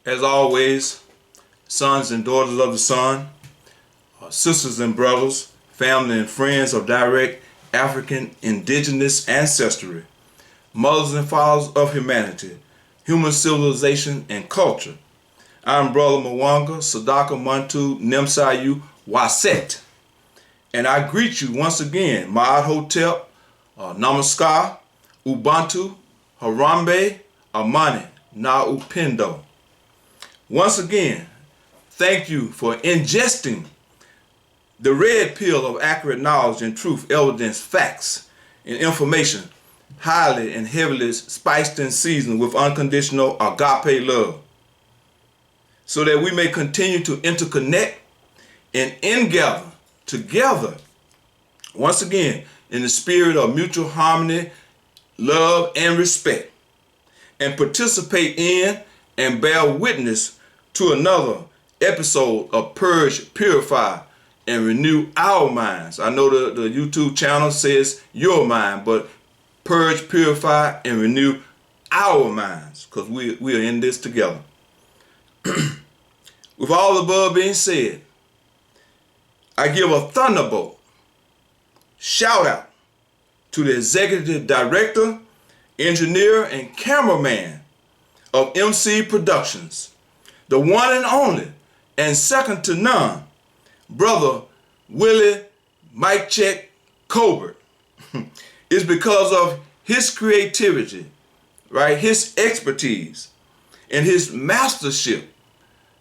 As always, sons and daughters of the sun, sisters and brothers, family and friends of direct African indigenous ancestry, mothers and fathers of humanity, human civilization and culture. I'm Brother Mwanga Sadaka Muntu Nemsayu Waset, and I greet you once again, Ma'at Hotep, Namaskar, Ubuntu, Harambe, Amani, Na Upendo. Once again, thank you for ingesting the red pill of accurate knowledge and truth, evidence, facts, and information, highly and heavily spiced and seasoned with unconditional agape love, so that we may continue to interconnect and ingather together, once again, in the spirit of mutual harmony, love, and respect, and participate in and bear witness to another episode of Purge, Purify, and Renew Our Minds. I know the YouTube channel says your mind, but Purge, Purify, and Renew Our Minds, because we are in this together. With all the above being said, I give a thunderbolt shout out to the executive director, engineer, and cameraman of MC Productions, the one and only and second to none, Brother Willie Mike Check Colbert. It's because of his creativity, right, his expertise, and his mastership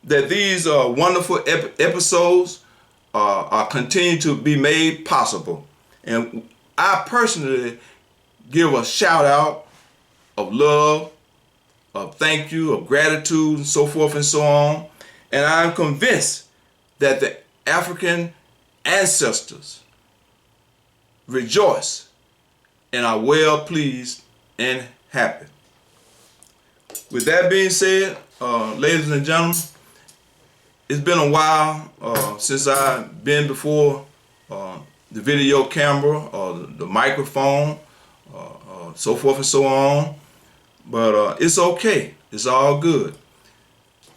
that these wonderful episodes are continue to be made possible. And I personally give a shout out of love, of thank you, of gratitude, and so forth and so on. And I'm convinced that the African ancestors rejoice and are well pleased and happy. With that being said, ladies and gentlemen, it's been a while since I've been before the video camera or the microphone, so forth and so on. But it's okay. It's all good.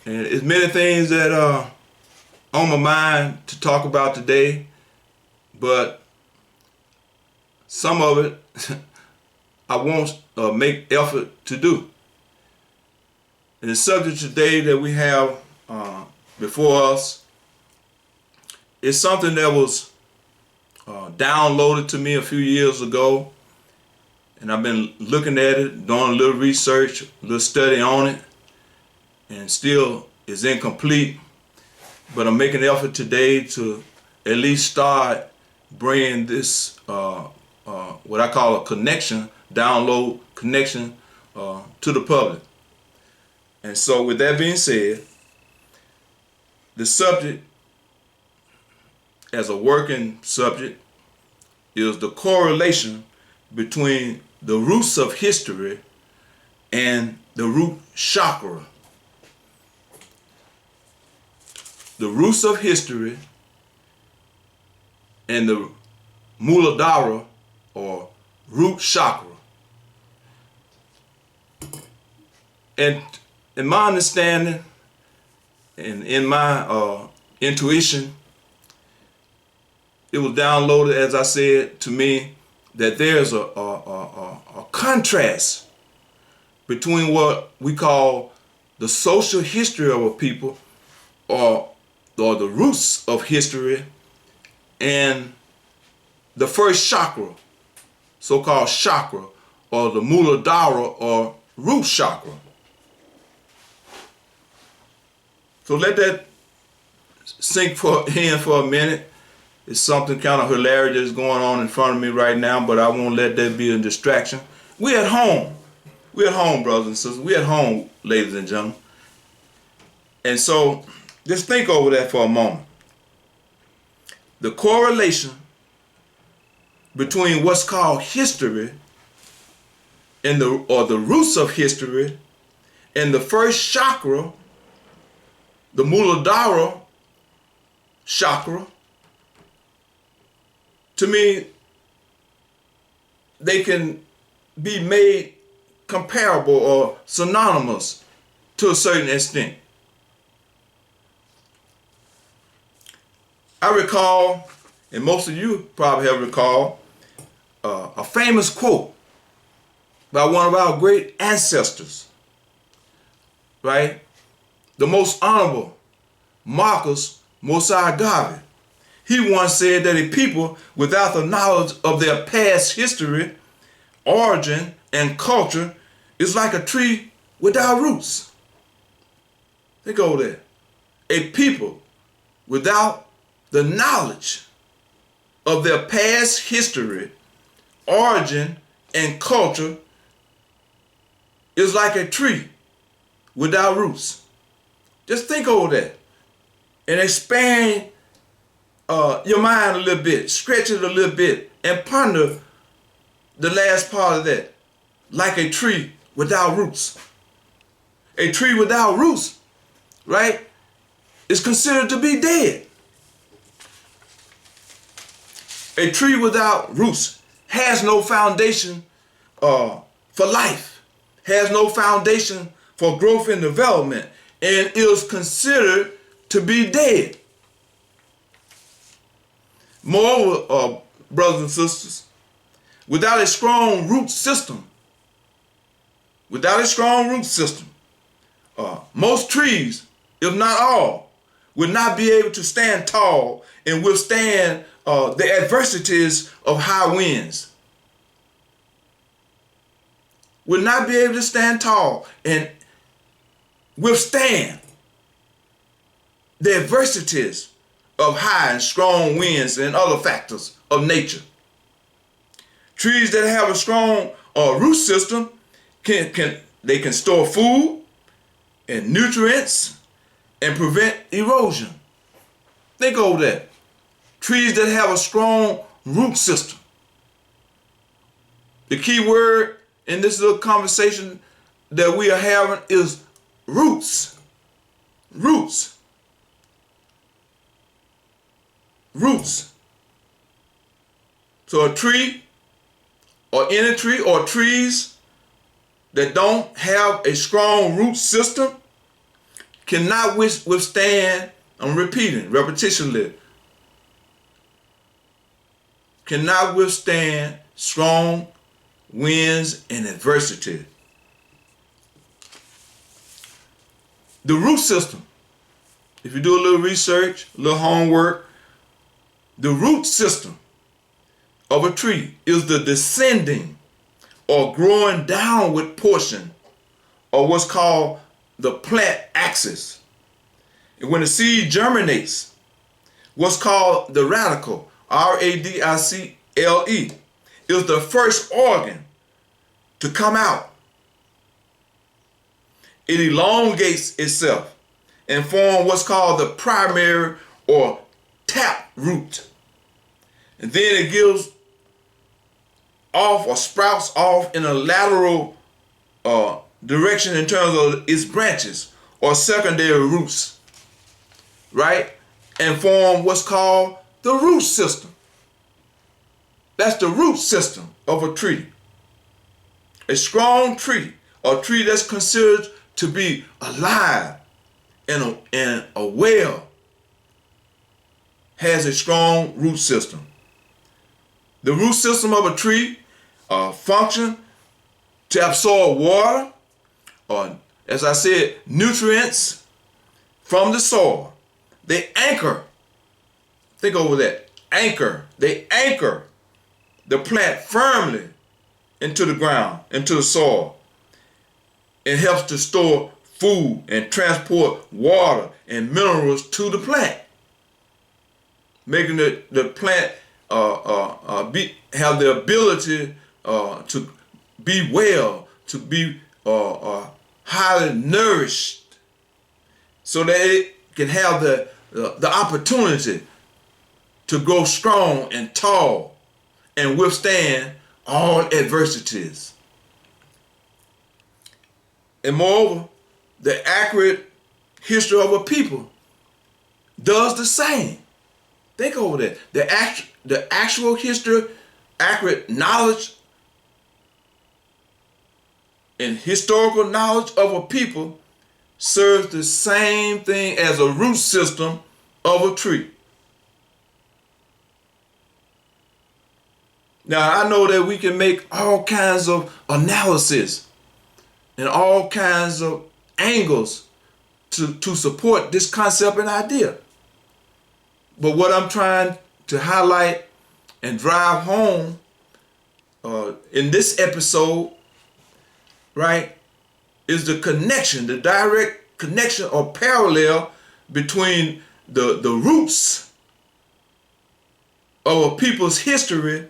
And it's many things that are on my mind to talk about today, but some of it I won't make effort to do. And the subject today that we have before us is something that was downloaded to me a few years ago, and I've been looking at it, doing a little research, a little study on it, and still is incomplete. But I'm making an effort today to at least start bringing this, what I call a connection, download connection to the public. And so with that being said, the subject as a working subject is the correlation between the roots of history and the root chakra. The roots of history and the MULADHARA or root chakra. And in my understanding and in my intuition, it was downloaded, as I said, to me that there's a contrast between what we call the social history of a people or the roots of history and the first chakra, so-called chakra, or the Muladhara or root chakra. So let that sink in for a minute. It's something kind of hilarious going on in front of me right now, but I won't let that be a distraction. We at home. We at home, brothers and sisters. We at home, ladies and gentlemen. And so just think over that for a moment. The correlation between what's called history and the roots of history and the first chakra, the Muladhara chakra, to me, they can be made comparable or synonymous to a certain extent. I recall, and most of you probably have recalled, a famous quote by one of our great ancestors, right? The most honorable Marcus Mosiah Garvey. He once said that a people without the knowledge of their past history, origin, and culture is like a tree without roots. Think over that. A people without the knowledge of their past history, origin, and culture is like a tree without roots. Just think over that and expand your mind a little bit, stretch it a little bit, and ponder the last part of that. Like a tree without roots. A tree without roots, right, is considered to be dead. A tree without roots has no foundation for life, has no foundation for growth and development, and is considered to be dead. Moreover, brothers and sisters, without a strong root system, most trees, if not all, will not be able to stand tall and withstand the adversities of high winds. Will not be able to stand tall and withstand the adversities of high and strong winds and other factors of nature. Trees that have a strong root system can store food and nutrients and prevent erosion. Think over that. Trees that have a strong root system. The key word in this little conversation that we are having is roots. Roots. Roots. So a tree, or any tree, or trees that don't have a strong root system cannot withstand, I'm repeating, repetitionally, cannot withstand strong winds and adversity. The root system, if you do a little research, a little homework, the root system of a tree is the descending or growing downward portion of what's called the plant axis. And when the seed germinates, what's called the radicle, R-A-D-I-C-L-E, is the first organ to come out. It elongates itself and forms what's called the primary or tap root. And then it gives off or sprouts off in a lateral direction in terms of its branches or secondary roots, right? And form what's called the root system. That's the root system of a tree. A strong tree, a tree that's considered to be alive and well, has a strong root system. The root system of a tree function to absorb water, or as I said, nutrients from the soil. They anchor, think over that, anchor. They anchor the plant firmly into the ground, into the soil. It helps to store food and transport water and minerals to the plant, making the plant have the ability to be well, to be highly nourished, so that it can have the opportunity to grow strong and tall and withstand all adversities. And moreover, the accurate history of a people does the same. Think over that. The actual history, accurate knowledge, and historical knowledge of a people serves the same thing as a root system of a tree. Now, I know that we can make all kinds of analysis and all kinds of angles to support this concept and idea. But what I'm trying to highlight and drive home in this episode, right, is the connection, the direct connection or parallel between the roots of a people's history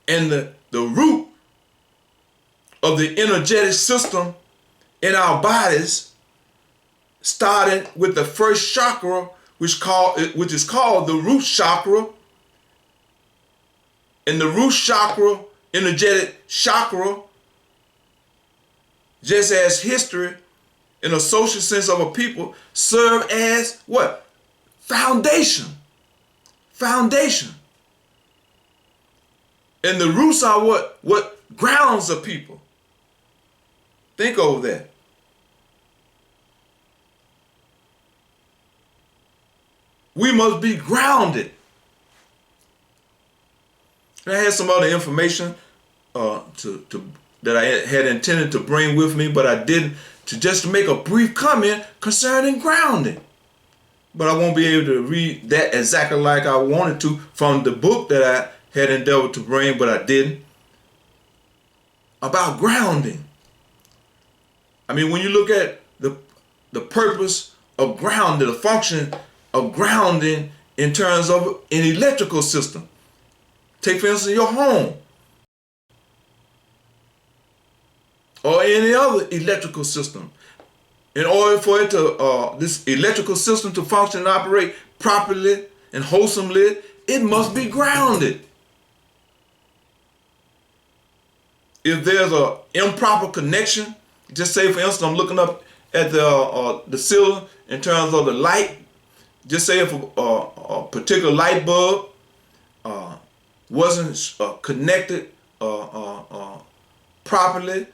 and the root of the energetic system in our bodies, starting with the first chakra, which is called the root chakra. And the root chakra, energetic chakra, just as history in a social sense of a people, serve as what? Foundation. Foundation. And the roots are what grounds a people. Think over that. We must be grounded. And I had some other information that I had intended to bring with me, but I didn't, to make a brief comment concerning grounding. But I won't be able to read that exactly like I wanted to from the book that I had endeavored to bring, but I didn't. About grounding. I mean, when you look at the purpose of grounding, the function of grounding in terms of an electrical system. Take, for instance, your home or any other electrical system. In order for it to this electrical system to function and operate properly and wholesomely, it must be grounded. If there's an improper connection, just say, for instance, I'm looking up at the ceiling in terms of the light. Just say if a particular light bulb wasn't connected properly,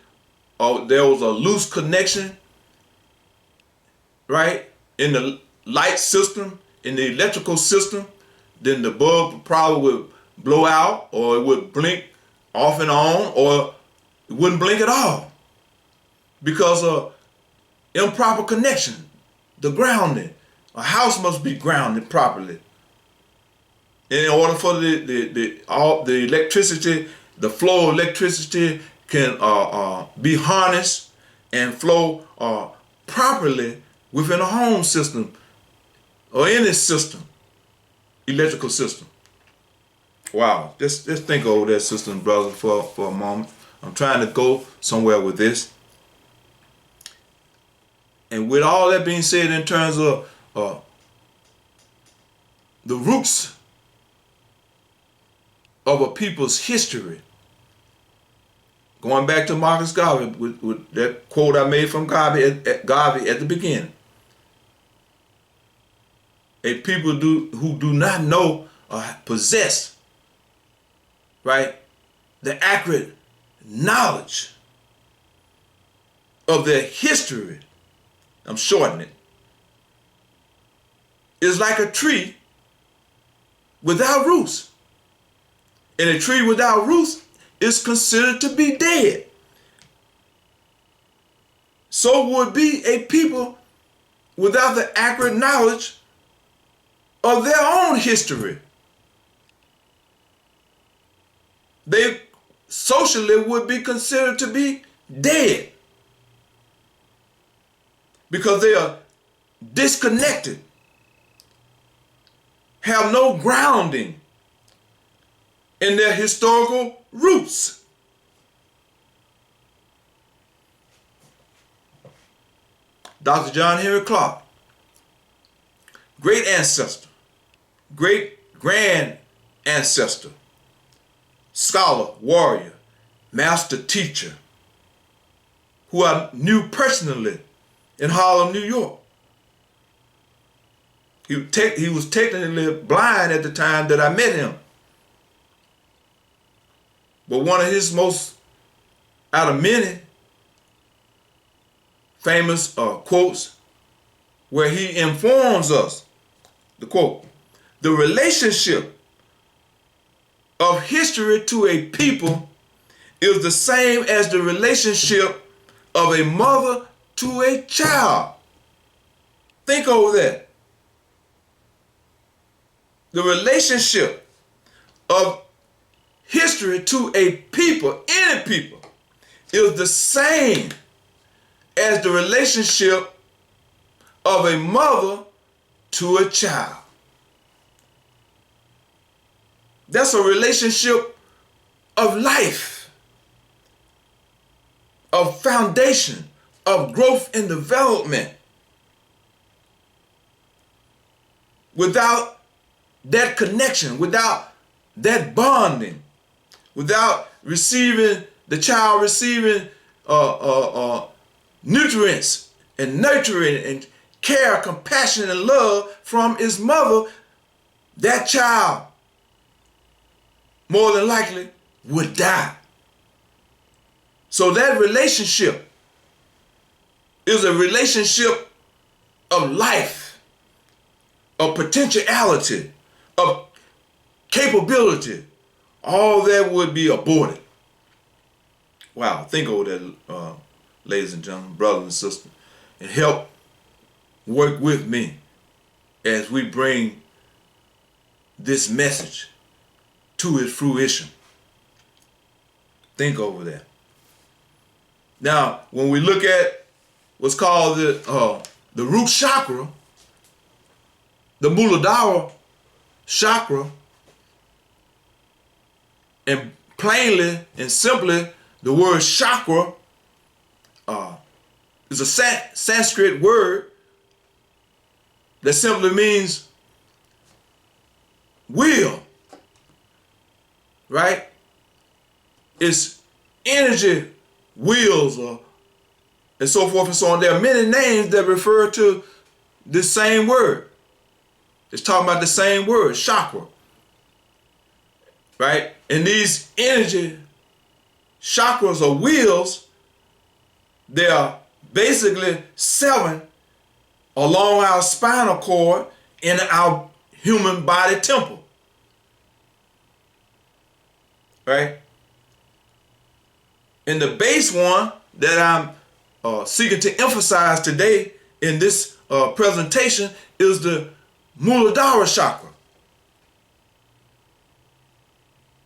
or there was a loose connection, right, in the light system, in the electrical system, then the bulb probably would blow out, or it would blink off and on, or it wouldn't blink at all because of improper connection, the grounding. A house must be grounded properly. In order for the electricity, the flow of electricity can be harnessed and flow properly within a home system or any system, electrical system. Wow, just think over that, sisters and brothers, for a moment. I'm trying to go somewhere with this. And with all that being said, in terms of the roots of a people's history, going back to Marcus Garvey with that quote I made from Garvey at the beginning. A people who do not know or possess, right, the accurate knowledge of their history, I'm shortening it, is like a tree without roots. And a tree without roots is considered to be dead. So would be a people without the accurate knowledge of their own history. They socially would be considered to be dead because they are disconnected, have no grounding in their historical roots. Dr. John Henry Clark, great ancestor, great grand ancestor, scholar, warrior, master teacher, who I knew personally in Harlem, New York. He was technically blind at the time that I met him. But one of his most, out of many, famous quotes where he informs us, the quote, the relationship of history to a people is the same as the relationship of a mother to a child. Think over that. The relationship of history to a people, any people, is the same as the relationship of a mother to a child. That's a relationship of life, of foundation, of growth and development. Without that connection, without that bonding, without the child receiving nutrients and nurturing and care, compassion, and love from his mother, that child more than likely would die. So that relationship is a relationship of life, of potentiality, of capability. All that would be aborted. Wow, think over that, ladies and gentlemen, brothers and sisters, and help work with me as we bring this message to its fruition. Think over that. Now, when we look at what's called the root chakra, the Muladhara chakra, and plainly and simply, the word chakra is a Sanskrit word that simply means wheel, right? It's energy wheels and so forth and so on. There are many names that refer to this same word. It's talking about the same word, chakra, right? And these energy chakras or wheels, they are basically 7 along our spinal cord in our human body temple, right? And the base one that I'm seeking to emphasize today in this presentation is the Muladhara chakra,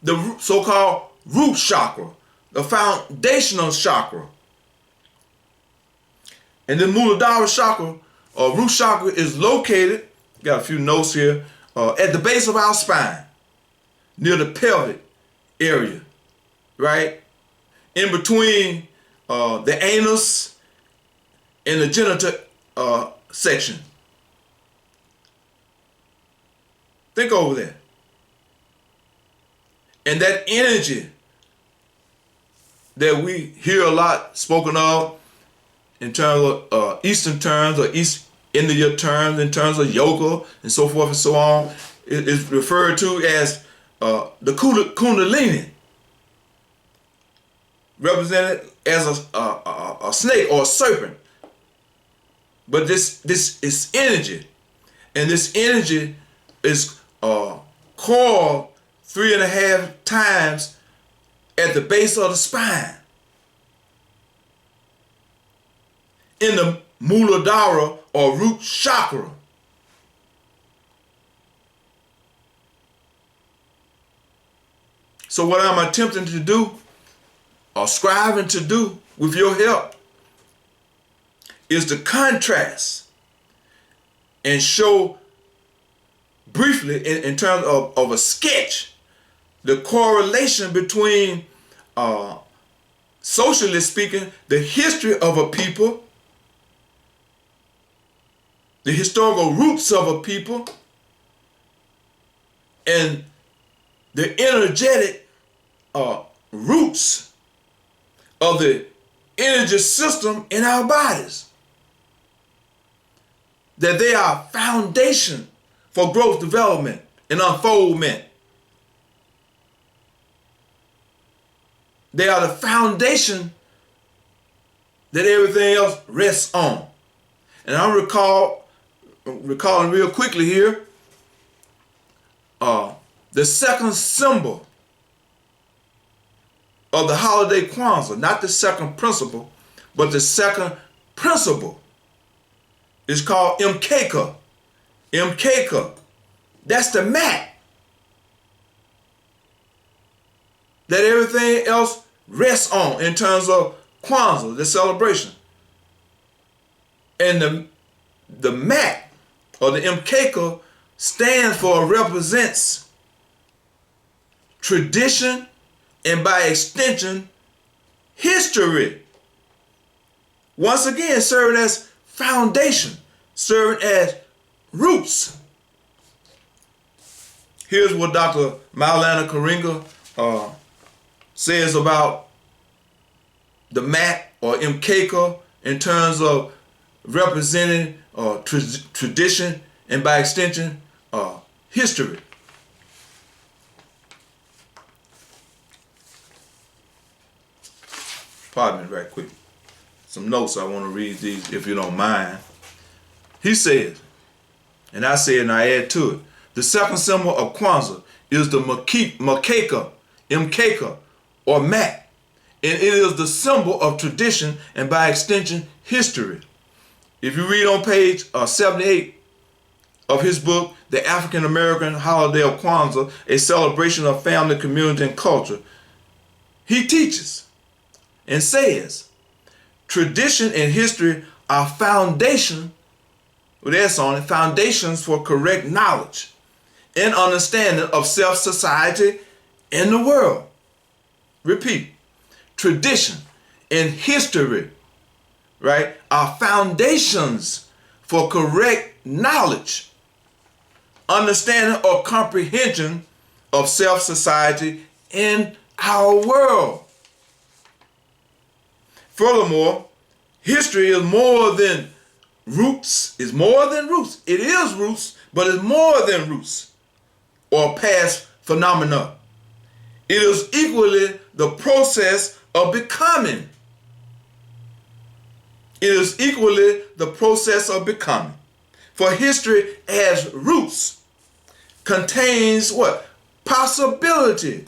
the so-called root chakra, the foundational chakra. And the Muladhara chakra or root chakra is located, got a few notes here, at the base of our spine, near the pelvic area, right? In between the anus and the genital section. Think over that. And that energy that we hear a lot spoken of in terms of Eastern terms or East India terms, in terms of yoga and so forth and so on, is referred to as the Kundalini, represented as a snake or a serpent. But this is energy, and this energy is coiled 3.5 times at the base of the spine in the Muladhara or root chakra. So what I'm attempting to do, or striving to do with your help, is to contrast and show briefly in terms of a sketch the correlation between, socially speaking, the history of a people, the historical roots of a people, and the energetic roots of the energy system in our bodies. That they are foundation for growth, development, and unfoldment. They are the foundation that everything else rests on. And I'm recalling real quickly here, the second symbol of the holiday Kwanzaa, not the second principle, but the second principle, is called Mkeka. Mkeka. That's the mat that everything else rests on in terms of Kwanzaa, the celebration. And the mat, or the Mkeka, stands for, represents tradition and by extension, history. Once again, serving as foundation, serving as roots. Here's what Dr. Maulana Karenga says about the mat, or Mkeka, in terms of representing tradition and by extension history. Pardon me right quick. Some notes, I want to read these if you don't mind. He says, and I say it and I add to it, the second symbol of Kwanzaa is the Mkeka, Mkeka, or mat. And it is the symbol of tradition and by extension history. If you read on page 78 of his book, The African American Holiday of Kwanzaa, a celebration of family, community, and culture, he teaches and says, tradition and history are foundation, with S on it, foundations for correct knowledge and understanding of self, society, and the world. Repeat, tradition and history, right, are foundations for correct knowledge, understanding, or comprehension of self, society, and our world. Furthermore, history is more than roots. It's more than roots. It is roots, but it's more than roots or past phenomena. It is equally the process of becoming. It is equally the process of becoming. For history as roots contains what? Possibilities,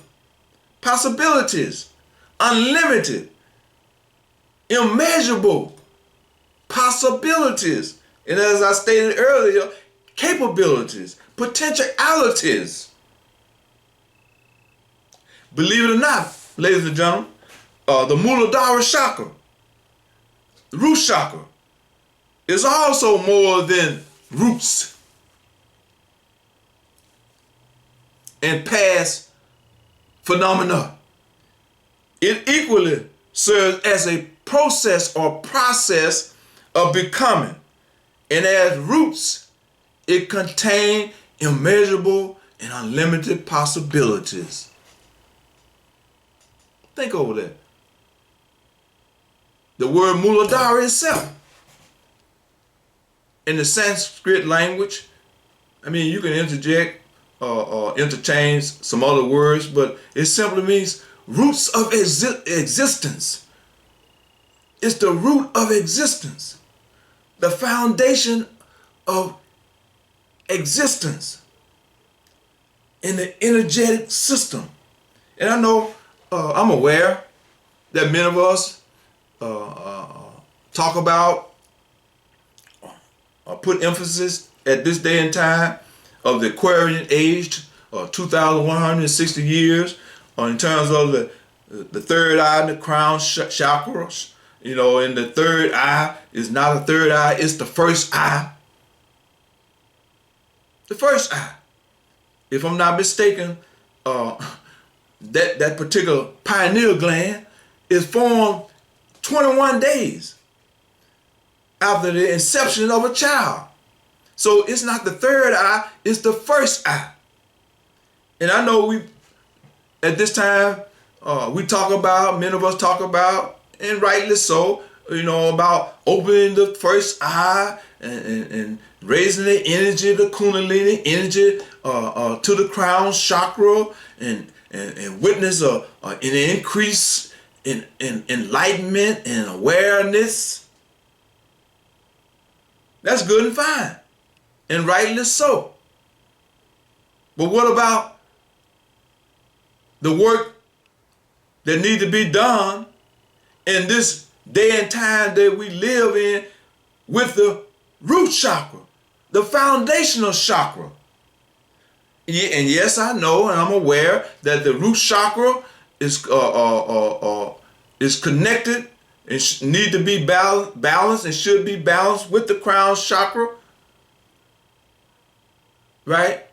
unlimited, immeasurable possibilities. And as I stated earlier, capabilities, potentialities. Believe it or not, ladies and gentlemen, the Muladhara chakra, the root chakra, is also more than roots and past phenomena. It equally serves as a process of becoming. And as roots, it contains immeasurable and unlimited possibilities. Think over that. The word Muladhara itself, in the Sanskrit language, I mean, you can interject or interchange some other words, but it simply means roots of existence. It's the root of existence, the foundation of existence in the energetic system. And I know, I'm aware that many of us talk about or put emphasis at this day and time of the Aquarian age, 2,160 years, in terms of the third eye and the crown chakras. You know, and the third eye is not a third eye, it's the first eye. The first eye. If I'm not mistaken, that particular pineal gland is formed 21 days after the inception of a child. So it's not the third eye, it's the first eye. And I know at this time, many of us talk about, and rightly so, you know, about opening the first eye and raising the energy, the Kundalini energy to the crown chakra and witness an increase in enlightenment and awareness. That's good and fine, and rightly so. But what about the work that need to be done in this day and time that we live in with the root chakra, the foundational chakra. And yes, I know and I'm aware that the root chakra is connected and need to be balanced and should be balanced with the crown chakra, right?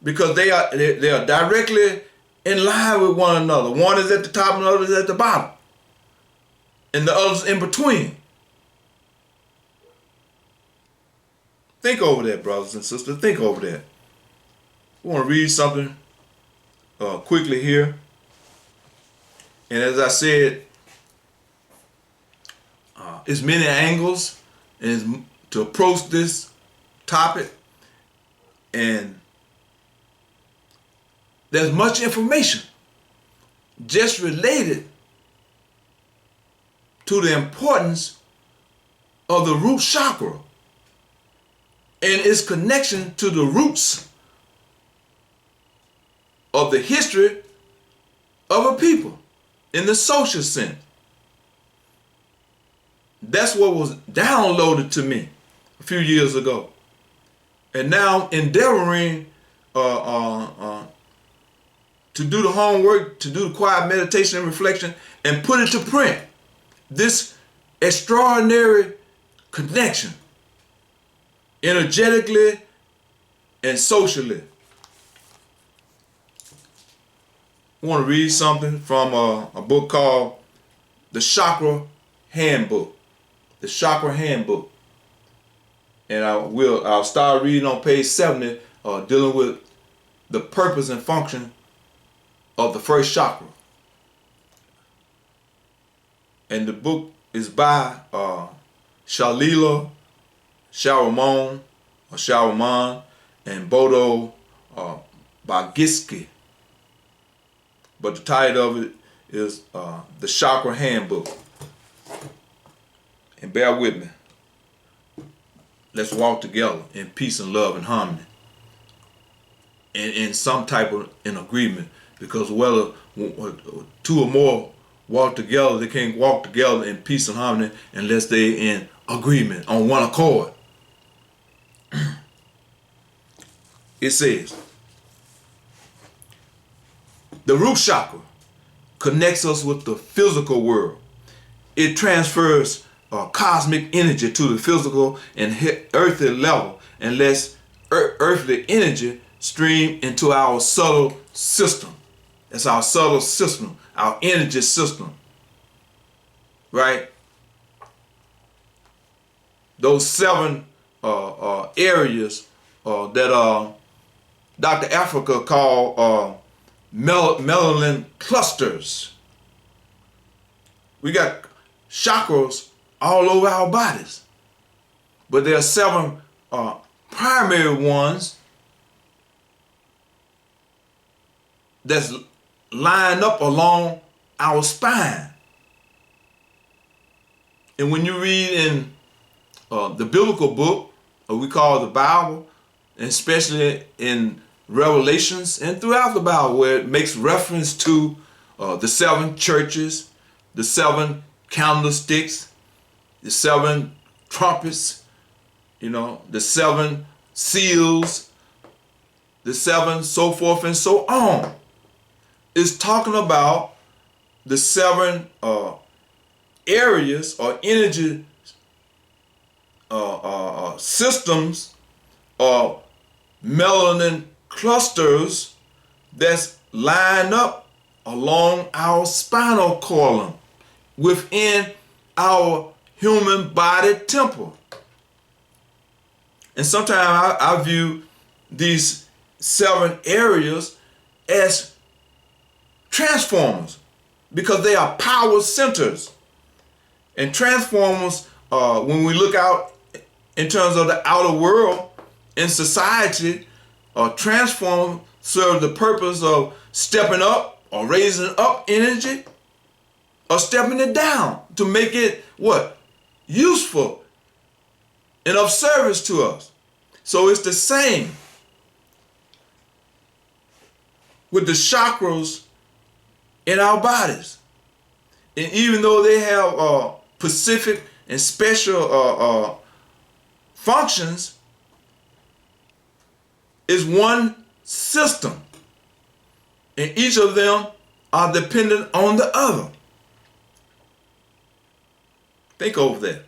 Because they are directly in line with one another. One is at the top and the other is at the bottom, and the other's in between. Think over that, brothers and sisters. Think over that. I want to read something quickly here. And as I said, it's many angles and to approach this topic, and there's much information just related to the importance of the root chakra and its connection to the roots of the history of a people in the social sense. That's what was downloaded to me a few years ago. And now endeavoring to do the homework, to do the quiet meditation and reflection, and put it to print. This extraordinary connection, energetically and socially. I want to read something from a book called The Chakra Handbook. The Chakra Handbook. And I'll start reading on page 70, dealing with the purpose and function of the first chakra. And the book is by Shalila Sharamon or Sharaman and Bodo Bagiski. But the title of it is The Chakra Handbook. And bear with me. Let's walk together in peace and love and harmony. And in some type of in agreement. Because whether two or more walk together, they can't walk together in peace and harmony unless they're in agreement, on one accord. It says, the root chakra connects us with the physical world. It transfers cosmic energy to the physical and earthly level and lets earthly energy stream into our subtle system. That's our subtle system, our energy system, right? Those 7 areas that Dr. Africa called melanin clusters. We got chakras all over our bodies, but there are 7 primary ones that's lined up along our spine. And when you read in the biblical book, or we call the Bible, and especially in Revelations and throughout the Bible, where it makes reference to the 7 churches, the 7 candlesticks, the 7 trumpets, the 7 seals, the 7 so forth and so on. It's talking about the 7 areas or energy systems or melanin clusters that's lined up along our spinal column within our human body temple. And sometimes I view these 7 areas as transformers because they are power centers. And transformers, when we look out in terms of the outer world in society, transformers serve the purpose of stepping up or raising up energy or stepping it down to make it what? Useful and of service to us. So it's the same with the chakras in our bodies. And even though they have specific and special functions, it's one system. And each of them are dependent on the other. Think over that.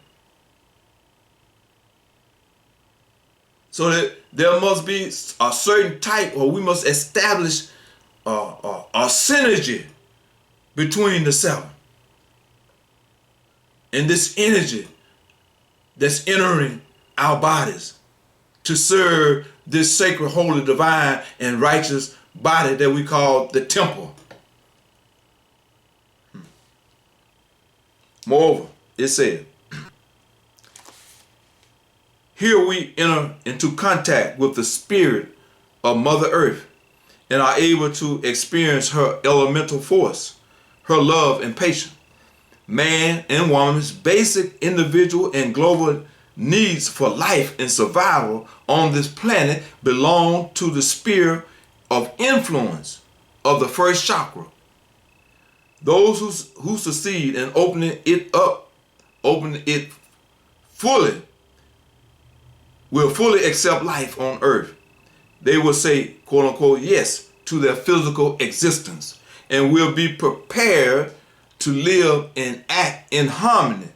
So that there must be a certain type, or we must establish a synergy between the seven. And this energy that's entering our bodies to serve this sacred, holy, divine, and righteous body that we call the temple. Moreover, it said, here we enter into contact with the spirit of Mother Earth and are able to experience her elemental force, her love and patience. Man and woman's basic individual and global needs for life and survival on this planet belong to the sphere of influence of the first chakra. Those who succeed in opening it fully, will fully accept life on earth. They will say, quote unquote, yes to their physical existence and will be prepared to live and act in harmony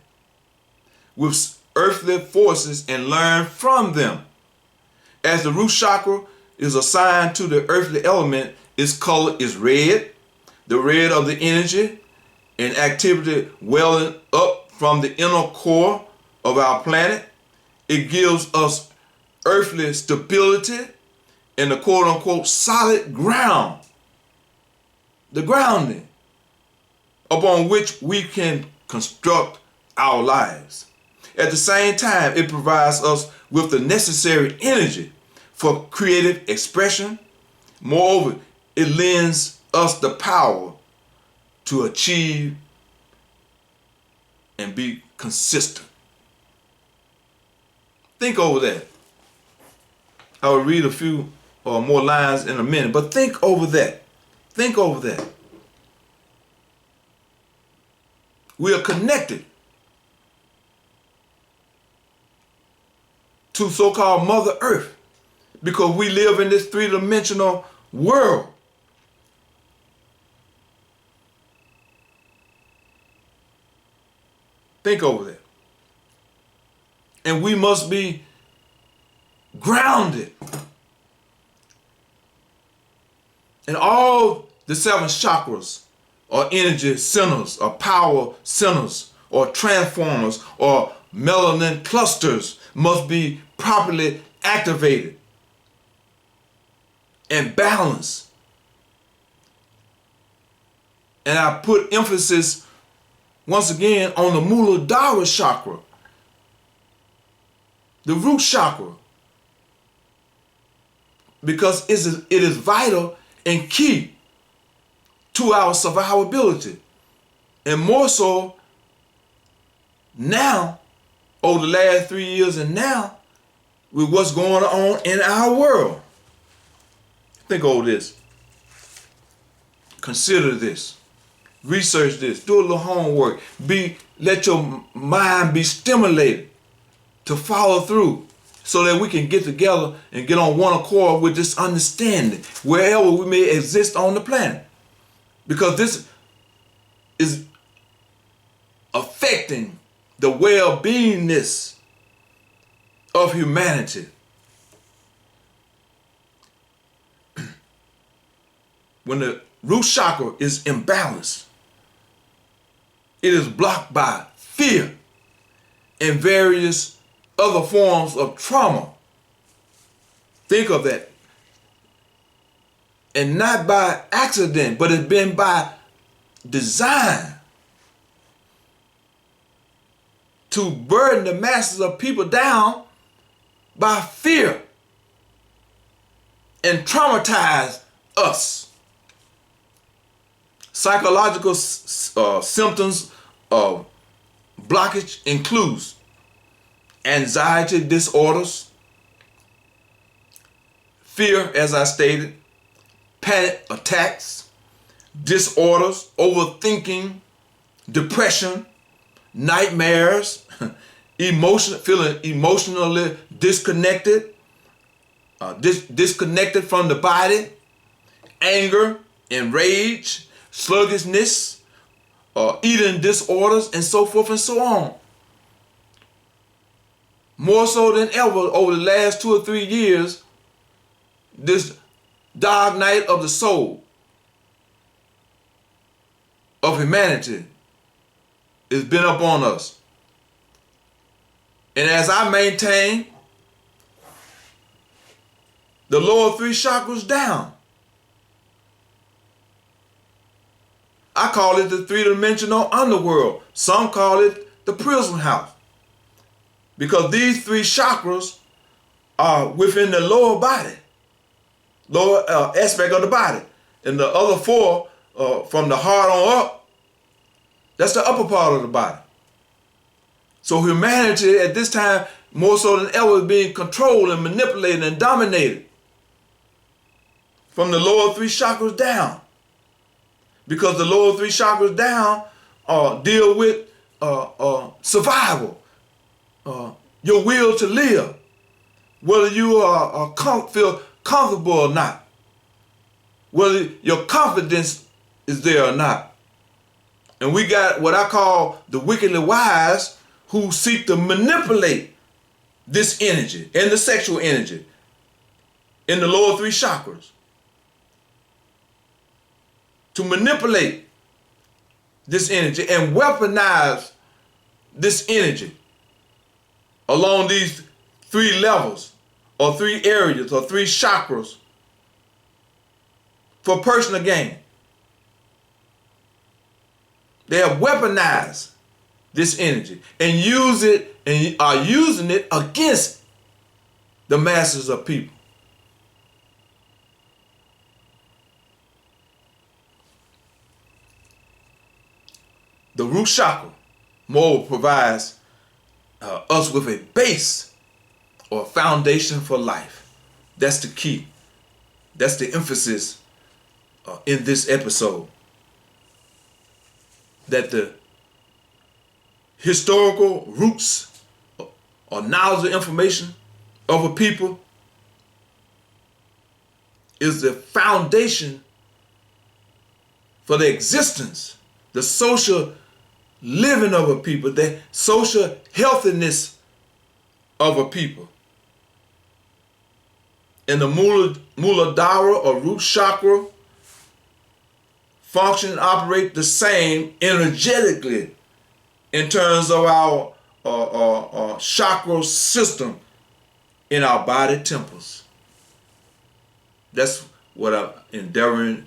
with earthly forces and learn from them. As the root chakra is assigned to the earthly element, its color is red, the red of the energy and activity welling up from the inner core of our planet. It gives us earthly stability and the quote unquote solid ground, the grounding upon which we can construct our lives. At the same time, it provides us with the necessary energy for creative expression. Moreover, it lends us the power to achieve and be consistent. Think over that. I will read a few more lines in a minute, but think over that. Think over that. We are connected to so-called Mother Earth because we live in this three-dimensional world. Think over that. And we must be grounded. And all the seven chakras or energy centers or power centers or transformers or melanin clusters must be properly activated and balanced. And I put emphasis once again on the Muladhara chakra, the root chakra, because it is vital and key to our survivability. And more so now, over the last 3 years and now, with what's going on in our world. Think over this. Consider this. Research this. Do a little homework. Let your mind be stimulated to follow through so that we can get together and get on one accord with this understanding wherever we may exist on the planet. Because this is affecting the well-beingness of humanity. When the root chakra is imbalanced, it is blocked by fear and various other forms of trauma. Think of that. And not by accident, but it's been by design to burden the masses of people down by fear and traumatize us. Psychological symptoms of blockage includes anxiety disorders, fear, as I stated, panic attacks, disorders, overthinking, depression, nightmares, feeling emotionally disconnected, disconnected from the body, anger and rage, sluggishness, eating disorders, and so forth and so on. More so than ever over the last 2 or 3 years, this dark night of the soul of humanity has been upon us. And as I maintain, the lower 3 chakras down. I call it the 3-dimensional underworld. Some call it the prison house. Because these 3 chakras are within the lower body, lower aspect of the body. And the other 4, from the heart on up, that's the upper part of the body. So humanity at this time, more so than ever, is being controlled and manipulated and dominated from the lower 3 chakras down. Because the lower 3 chakras down deal with survival, your will to live, whether you feel comfortable or not, whether your confidence is there or not. And we got what I call the wickedly wise who seek to manipulate this energy and the sexual energy in the lower 3 chakras. To manipulate this energy and weaponize this energy along these 3 levels or 3 areas or 3 chakras for personal gain. They have weaponized this energy and use it and are using it against the masses of people. The root chakra more provides us with a base or a foundation for life. That's the key. That's the emphasis in this episode. That the historical roots or knowledge of information of a people is the foundation for the existence, the social living of a people, the social healthiness of a people. And the Muladhara or root chakra function and operate the same energetically in terms of our chakra system in our body temples. That's what I'm endeavoring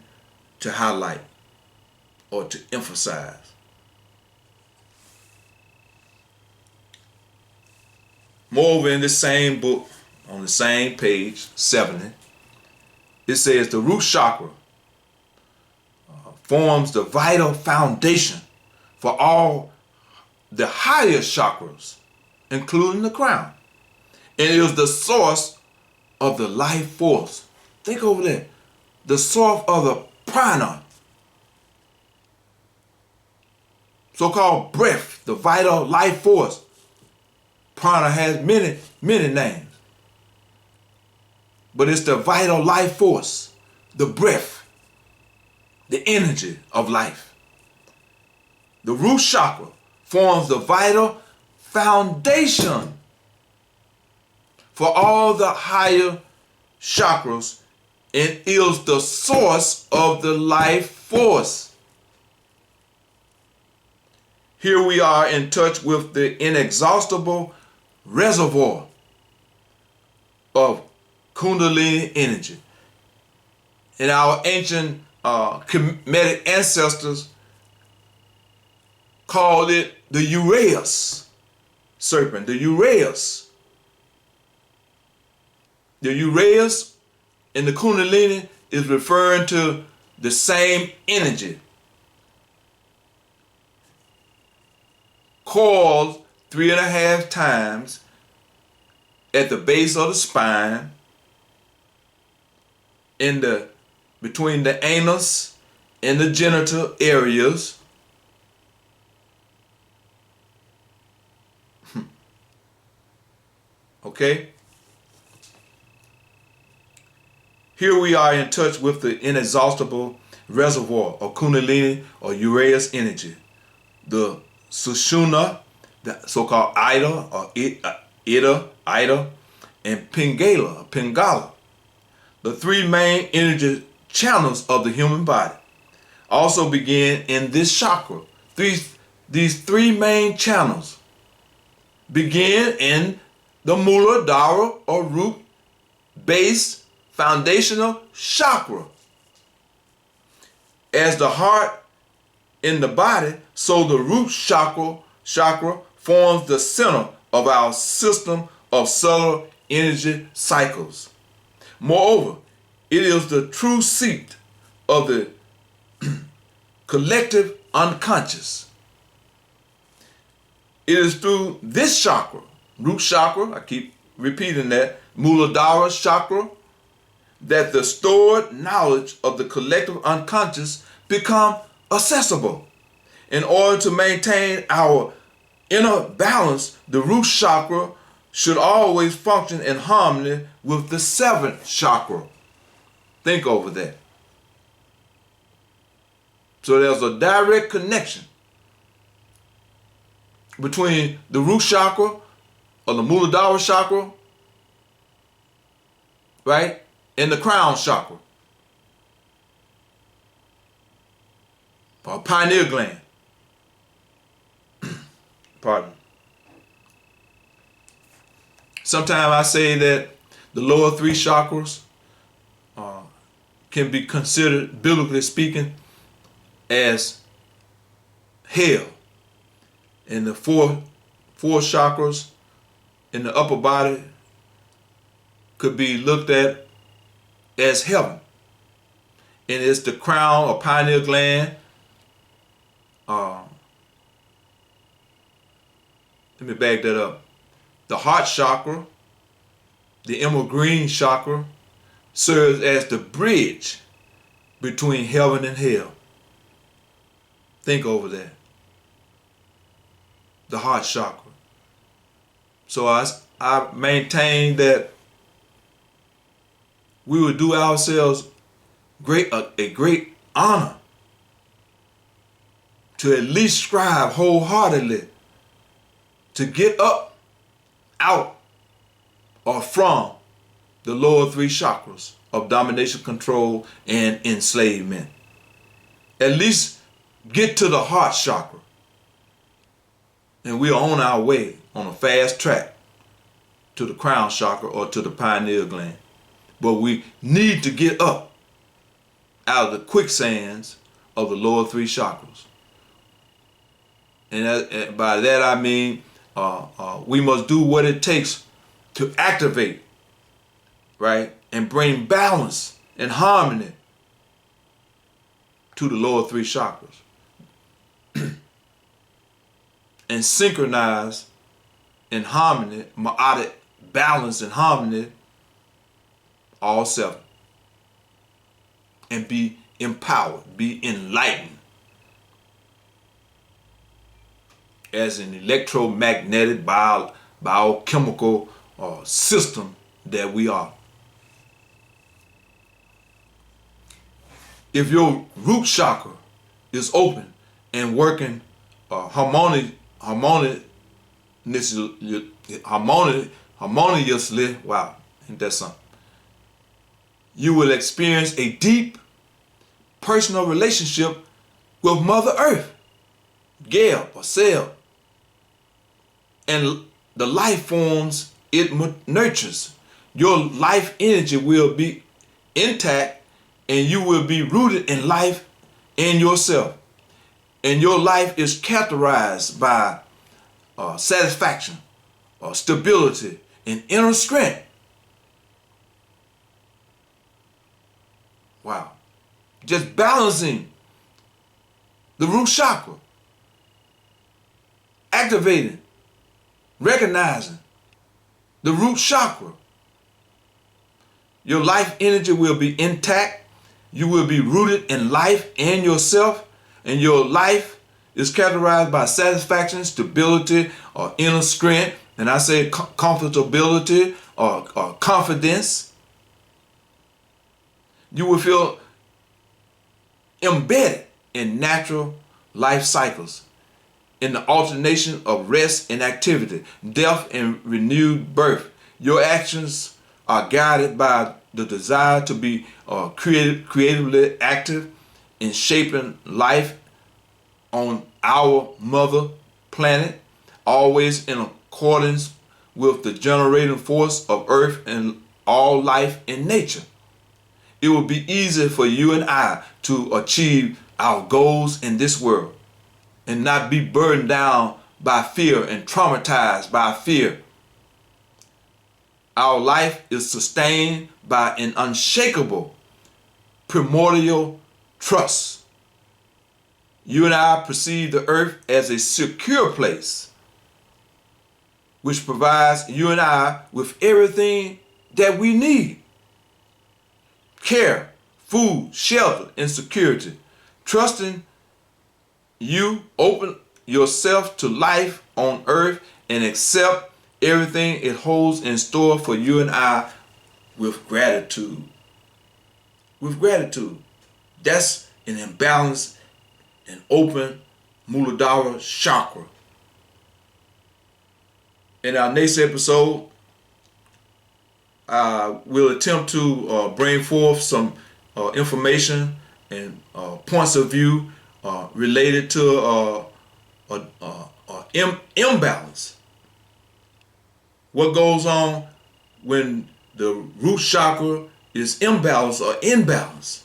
to highlight or to emphasize. Moreover, in this same book, on the same page, 70, it says the root chakra forms the vital foundation for all the higher chakras, including the crown. And it is the source of the life force. Think over there. The source of the prana, so-called breath, the vital life force. Prana has many names. But it's the vital life force, the breath, the energy of life. The root chakra forms the vital foundation for all the higher chakras and is the source of the life force. Here we are in touch with the inexhaustible reservoir of Kundalini energy. And our ancient Kemetic ancestors called it the Uraeus serpent, the Uraeus. The Uraeus in the Kundalini is referring to the same energy. Coiled 3.5 times at the base of the spine, between the anus in the genital areas. Okay? Here we are in touch with the inexhaustible reservoir of Kundalini or Uraeus energy. The Sushumna, the so-called Ida or Ida, and Pingala, the three main energy channels of the human body, also begin in this chakra. These three main channels begin in the Muladhara or root, base, foundational chakra. As the heart in the body, so the root chakra forms the center of our system of subtle energy cycles. Moreover, it is the true seat of the collective unconscious. It is through this chakra, root chakra, I keep repeating that, Muladhara chakra, that the stored knowledge of the collective unconscious become accessible. In order to maintain our inner balance, the root chakra should always function in harmony with the seventh chakra. Think over that. So there's a direct connection between the root chakra or the Muladhara chakra, right, and the crown chakra, or pineal gland. Pardon. Sometimes I say that the lower three chakras can be considered, biblically speaking, as hell. And the four chakras in the upper body could be looked at as heaven. And it's the crown or pineal gland. Let me back that up. The heart chakra, the emerald green chakra, serves as the bridge between heaven and hell. Think over that. The heart chakra. So I maintain that we would do ourselves a great honor to at least strive wholeheartedly to get up, out, or from the lower three chakras of domination, control, and enslavement. At least get to the heart chakra. And we are on our way, on a fast track to the crown chakra or to the pineal gland. But we need to get up out of the quicksands of the lower three chakras. And by that I mean we must do what it takes to activate, right, and bring balance and harmony to the lower three chakras. And synchronize in harmony, ma'adet, balance and harmony, all seven. And be empowered, be enlightened as an electromagnetic biochemical system that we are. If your root chakra is open and working harmoniously, wow, ain't that something? You will experience a deep personal relationship with Mother Earth, Gaia or Cell, and the life forms it nurtures. Your life energy will be intact and you will be rooted in life and yourself. And your life is characterized by satisfaction, stability, and inner strength. Wow. Just balancing the root chakra, activating, recognizing the root chakra. Your life energy will be intact. You will be rooted in life and yourself, and your life is characterized by satisfaction, stability, or inner strength, and I say comfortability or confidence. You will feel embedded in natural life cycles, in the alternation of rest and activity, death and renewed birth. Your actions are guided by the desire to be creatively active in shaping life on our mother planet, always in accordance with the generating force of earth and all life in nature. It will be easy for you and I to achieve our goals in this world and not be burdened down by fear and traumatized by fear. Our life is sustained by an unshakable primordial trust. You and I perceive the earth as a secure place, which provides you and I with everything that we need: care, food, shelter, and security. Trusting you, open yourself to life on earth and accept everything it holds in store for you and I with gratitude. With gratitude. That's an imbalanced and open Muladhara chakra. In our next episode, we'll attempt to bring forth some information and points of view related to imbalance. What goes on when the root chakra is imbalanced or imbalanced?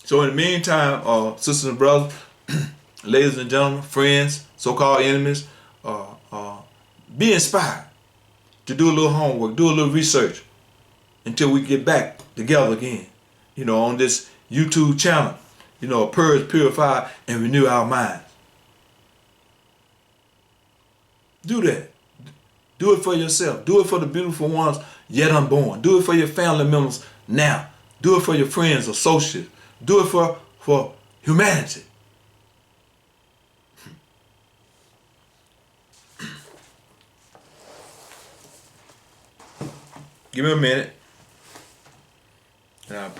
So in the meantime, sisters and brothers, ladies and gentlemen, friends, so-called enemies, be inspired to do a little homework, do a little research until we get back together again, on this YouTube channel, Purge, Purify, and Renew Our Minds. Do that. Do it for yourself. Do it for the beautiful ones yet unborn. Do it for your family members now. Do it for your friends, associates. Do it for humanity. Give me a minute, and I'll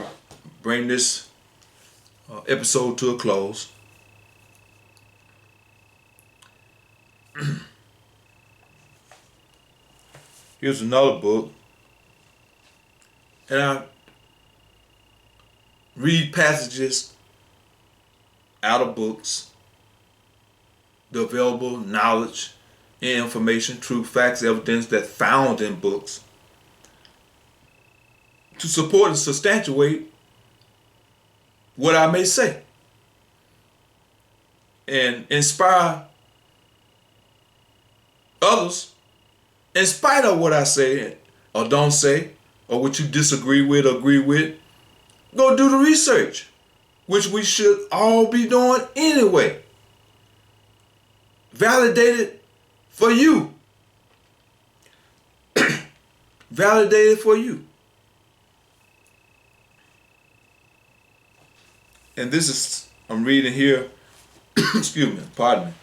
bring this episode to a close. Here's another book, and I read passages out of books, the available knowledge and information, truth, facts, evidence that's found in books, to support and substantiate what I may say and inspire others in spite of what I say or don't say, or what you disagree with or agree with. Go do the research, which we should all be doing anyway. Validated for you. Validated for you. And this is, I'm reading here, excuse me, pardon me,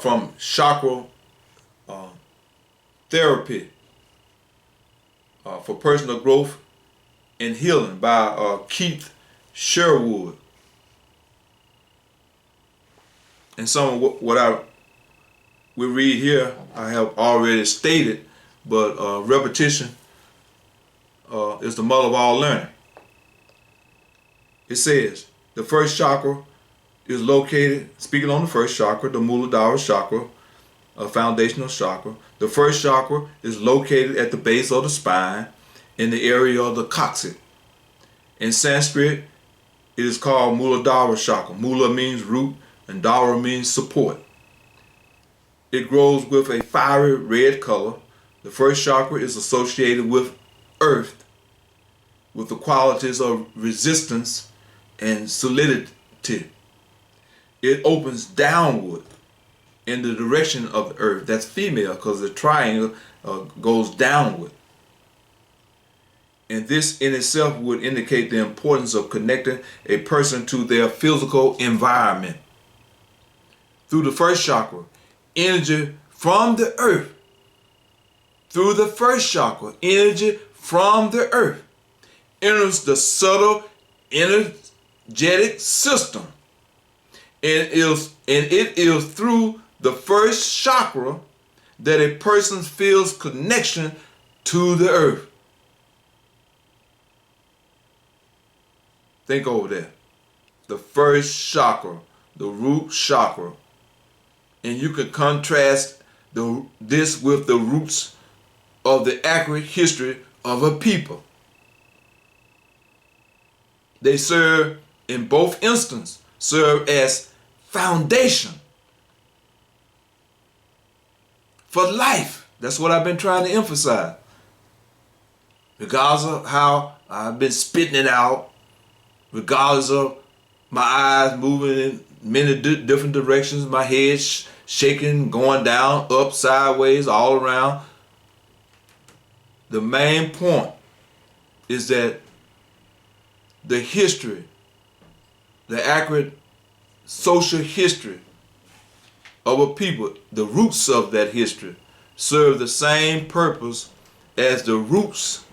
from Chakra Therapy for Personal Growth and Healing by Keith Sherwood. And some of what we read here, I have already stated, but repetition is the mother of all learning. It says, the first chakra is located, speaking on the first chakra, the Muladhara chakra, a foundational chakra. The first chakra is located at the base of the spine in the area of the coccyx. In Sanskrit, it is called Muladhara chakra. Mula means root and Dhara means support. It grows with a fiery red color. The first chakra is associated with earth, with the qualities of resistance and solidity. It opens downward in the direction of the earth. That's female because the triangle goes downward. And this in itself would indicate the importance of connecting a person to their physical environment. Through the first chakra, energy from the earth. Through the first chakra, energy from the earth enters the subtle energetic system. And it is through the first chakra that a person feels connection to the earth. Think over that. The first chakra, the root chakra. And you can contrast this with the roots of the accurate history of a people. They serve, in both instances, serve as foundation for life. That's what I've been trying to emphasize. Regardless of how I've been spitting it out, regardless of my eyes moving in many different directions, my head shaking, going down, up, sideways, all around. The main point is that the history, the accurate social history of a people, the roots of that history, serve the same purpose as the roots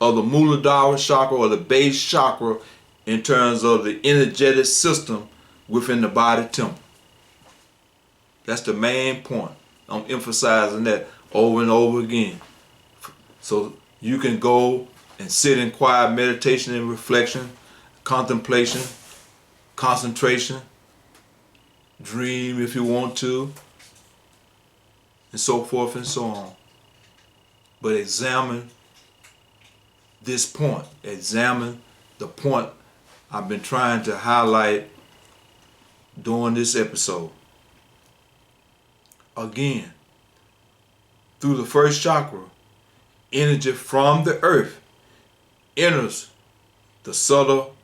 of the Muladhara chakra or the base chakra in terms of the energetic system within the body temple. That's the main point. I'm emphasizing that over and over again. So you can go and sit in quiet meditation and reflection, contemplation, concentration, dream if you want to, and so forth and so on. But examine this point. Examine the point I've been trying to highlight during this episode. Again, through the first chakra, energy from the earth enters the subtle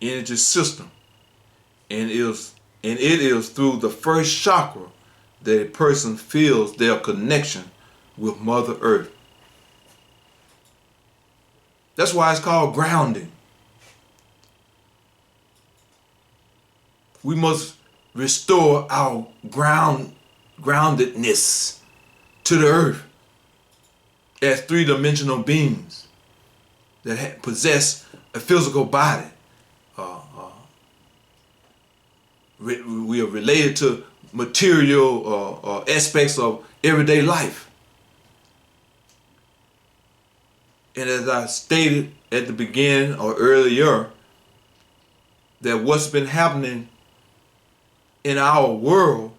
energy system, and it is through the first chakra that a person feels their connection with Mother Earth. That's why it's called grounding. We must restore our groundedness to the earth as three-dimensional beings that possess a physical body. We are related to material aspects of everyday life. And as I stated at the beginning or earlier, that what's been happening in our world,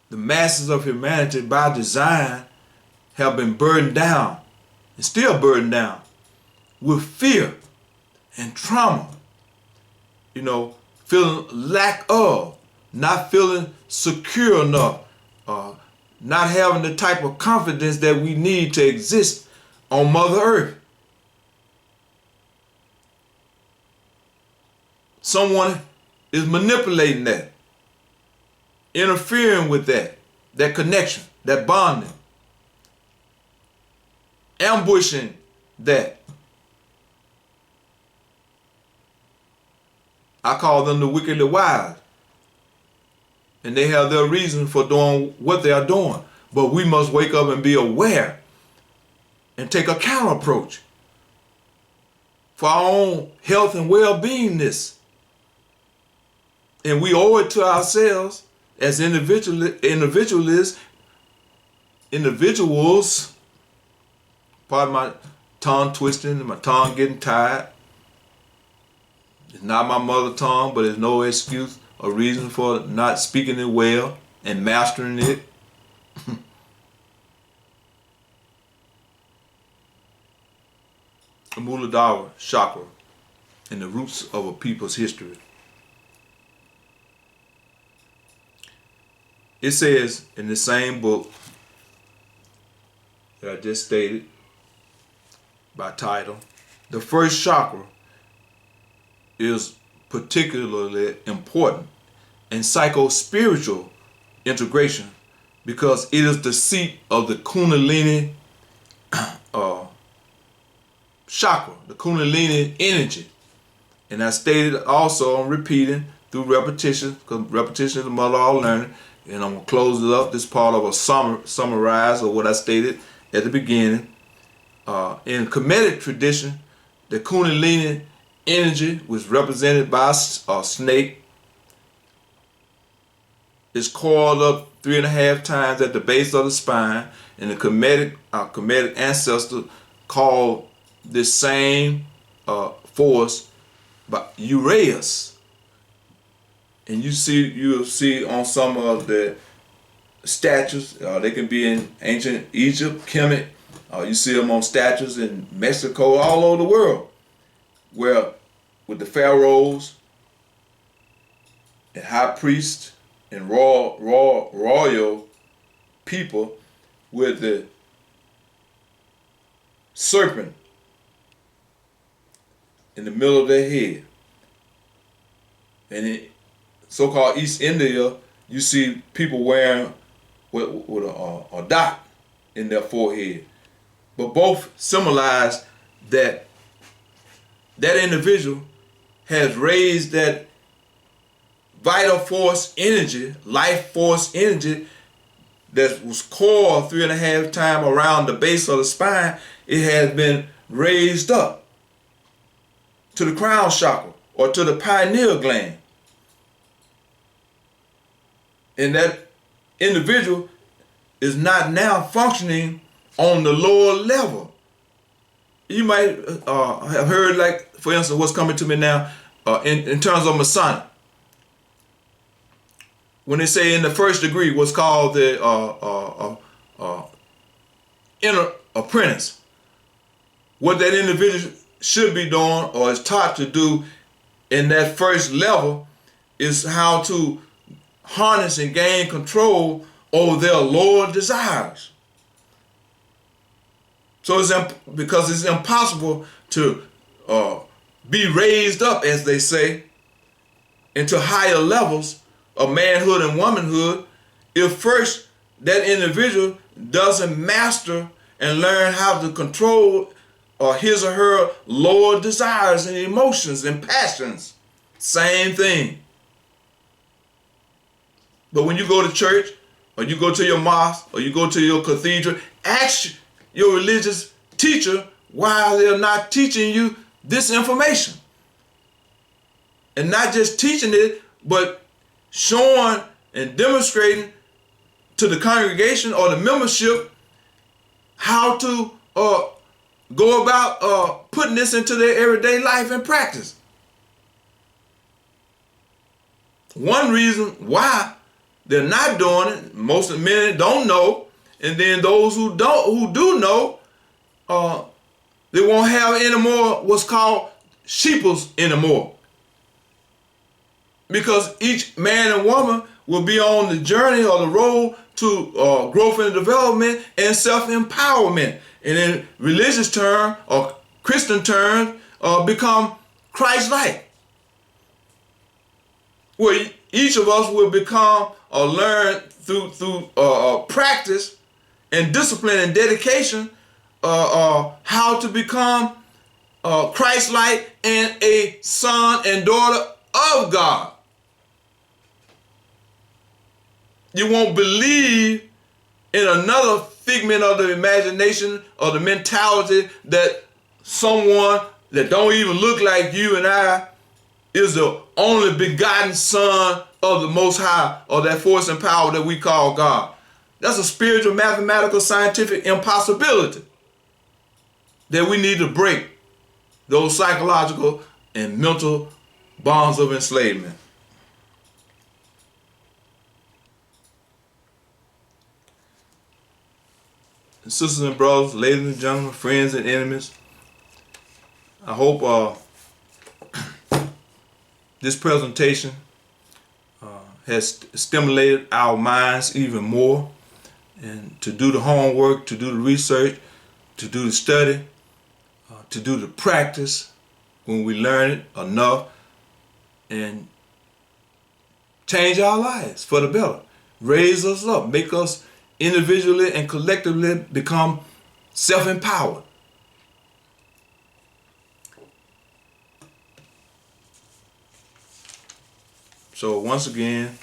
the masses of humanity by design have been burdened down and still burdened down with fear and trauma. Feeling lack of, not feeling secure enough, not having the type of confidence that we need to exist on Mother Earth. Someone is manipulating that, interfering with that connection, that bonding, ambushing that. I call them the wickedly wise. And they have their reason for doing what they are doing. But we must wake up and be aware and take a counter approach for our own health and well-beingness. And we owe it to ourselves as individuals, pardon my tongue twisting and my tongue getting tired. It's not my mother tongue, but it's no excuse or reason for not speaking it well and mastering it. The Muladhara chakra and the roots of a people's history. It says in the same book that I just stated by title, the first chakra is particularly important in psycho-spiritual integration because it is the seat of the Kundalini chakra, the Kundalini energy. And I stated also, I'm repeating through repetition, because repetition is the mother of all learning. And I'm going to close it up, this part of a summarize of what I stated at the beginning. In Kemetic tradition, the Kundalini energy was represented by a snake. It's coiled up 3.5 times at the base of the spine, and the Kemetic ancestor called this same force by Uraeus. And you'll see on some of the statues, they can be in ancient Egypt, Kemet. You see them on statues in Mexico, all over the world, where with the pharaohs and high priests and royal people with the serpent in the middle of their head. And in so-called East India, you see people wearing with a dot in their forehead. But both symbolize that individual has raised that vital force energy, life force energy that was coiled 3.5 times around the base of the spine. It has been raised up to the crown chakra or to the pineal gland. And that individual is not now functioning on the lower level. You might have heard, like, for instance, what's coming to me now in terms of Masonic. When they say in the first degree, what's called the inner apprentice, what that individual should be doing or is taught to do in that first level is how to harness and gain control over their lower desires. So because it's impossible to be raised up, as they say, into higher levels of manhood and womanhood if first that individual doesn't master and learn how to control his or her lower desires and emotions and passions. Same thing. But when you go to church, or you go to your mosque, or you go to your cathedral, ask your religious teacher why they're not teaching you this information. And not just teaching it, but showing and demonstrating to the congregation or the membership how to go about putting this into their everyday life and practice. One reason why they're not doing it, most of the men don't know, and then those who do know, they won't have any more what's called sheeples anymore. Because each man and woman will be on the journey or the road to growth and development and self-empowerment. And in religious terms or Christian terms, become Christ-like. Where each of us will become or learn through practice and discipline and dedication how to become Christ-like and a son and daughter of God. You won't believe in another figment of the imagination or the mentality that someone that don't even look like you and I is the only begotten son of the Most High, or that force and power that we call God. That's a spiritual, mathematical, scientific impossibility that we need to break those psychological and mental bonds of enslavement. Sisters and brothers, ladies and gentlemen, friends and enemies, I hope this presentation has stimulated our minds even more, and to do the homework, to do the research, to do the study, to do the practice when we learn it enough, and change our lives for the better. Raise us up, make us individually and collectively become self-empowered. So once again,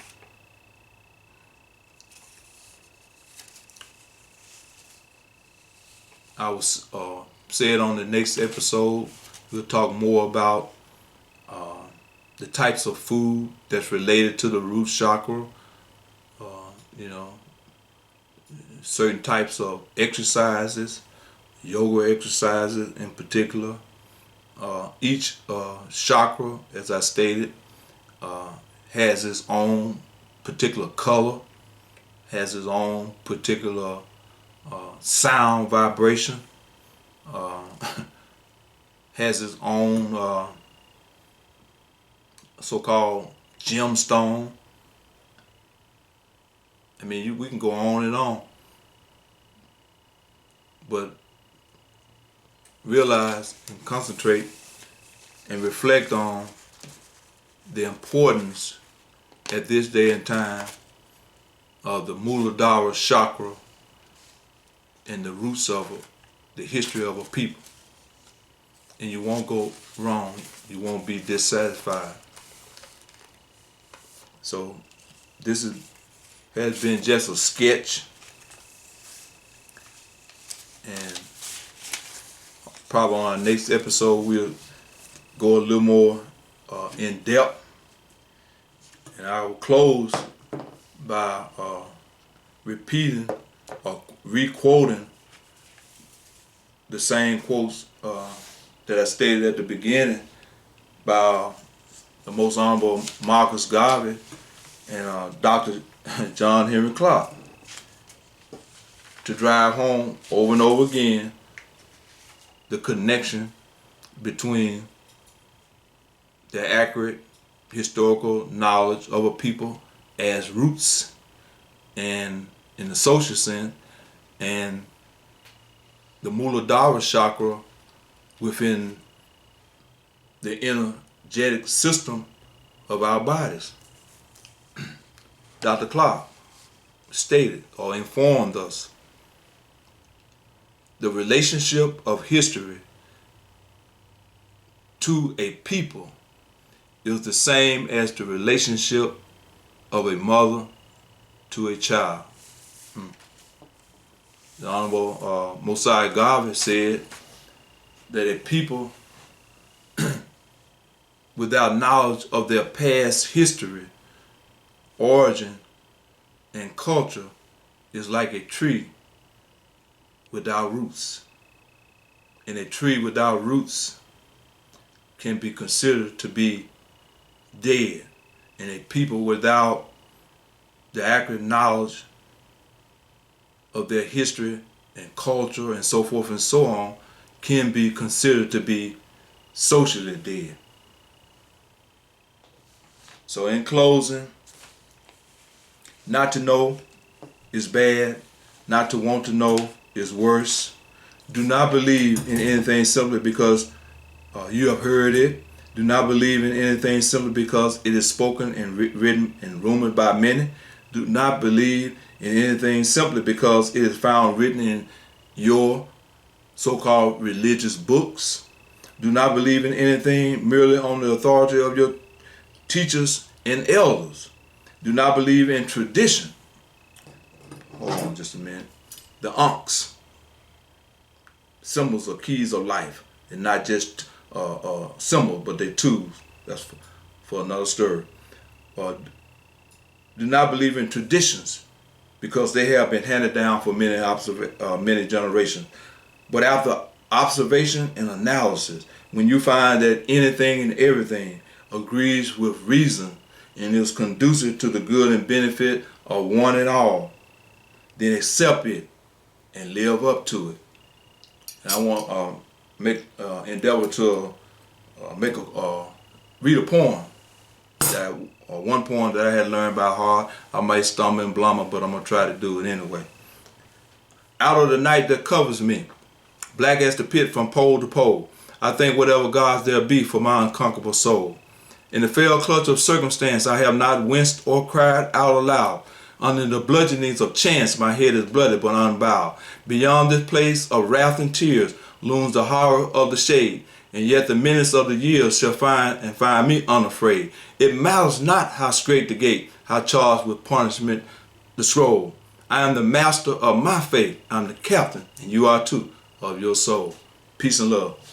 I will say it on the next episode. We'll talk more about the types of food that's related to the root chakra. You know, certain types of exercises, yoga exercises in particular. Each chakra, as I stated, has its own particular color, has its own particular sound vibration, has its own so-called gemstone. I mean, we can go on and on, but realize and concentrate and reflect on the importance at this day and time of the Muladhara chakra and the roots of it, the history of a people. And you won't go wrong. You won't be dissatisfied. So this has been just a sketch, and probably on our next episode we'll go a little more in depth. And I will close by repeating or re-quoting the same quotes that I stated at the beginning by the Most Honorable Marcus Garvey and Dr. John Henry Clark, to drive home over and over again the connection between the accurate historical knowledge of a people as roots and in the social sense, and the Muladhara chakra within the energetic system of our bodies. Dr. Clark stated or informed us the relationship of history to a people is the same as the relationship of a mother to a child. The Honorable Mosiah Garvey said that a people without knowledge of their past history, origin, and culture is like a tree without roots. And a tree without roots can be considered to be dead. And a people without the accurate knowledge of their history and culture and so forth and so on can be considered to be socially dead. So in closing, not to know is bad. Not to want to know is worse. Do not believe in anything simply because you have heard it. Do not believe in anything simply because it is spoken and written and rumored by many. Do not believe in anything simply because it is found written in your so-called religious books. Do not believe in anything merely on the authority of your teachers and elders. Do not believe in tradition. Hold on just a minute. The unks, symbols or keys of life, and not just symbols, but they tools. That's for another story. Do not believe in traditions because they have been handed down for many generations. But after observation and analysis, when you find that anything and everything agrees with reason and is conducive to the good and benefit of one and all, then accept it and live up to it. And I want endeavor to read a poem one poem that I had learned by heart. I might stumble and blummer, but I'm gonna try to do it anyway. Out of the night that covers me, black as the pit from pole to pole, I think whatever gods there be for my unconquerable soul. In the fell clutch of circumstance, I have not winced or cried out aloud. Under the bludgeonings of chance, my head is bloody but unbowed. Beyond this place of wrath and tears looms the horror of the shade. and yet the minutes of the years shall find me unafraid. It matters not how straight the gate, how charged with punishment the scroll. I am the master of my fate. I'm the captain, and you are too, of your soul. Peace and love.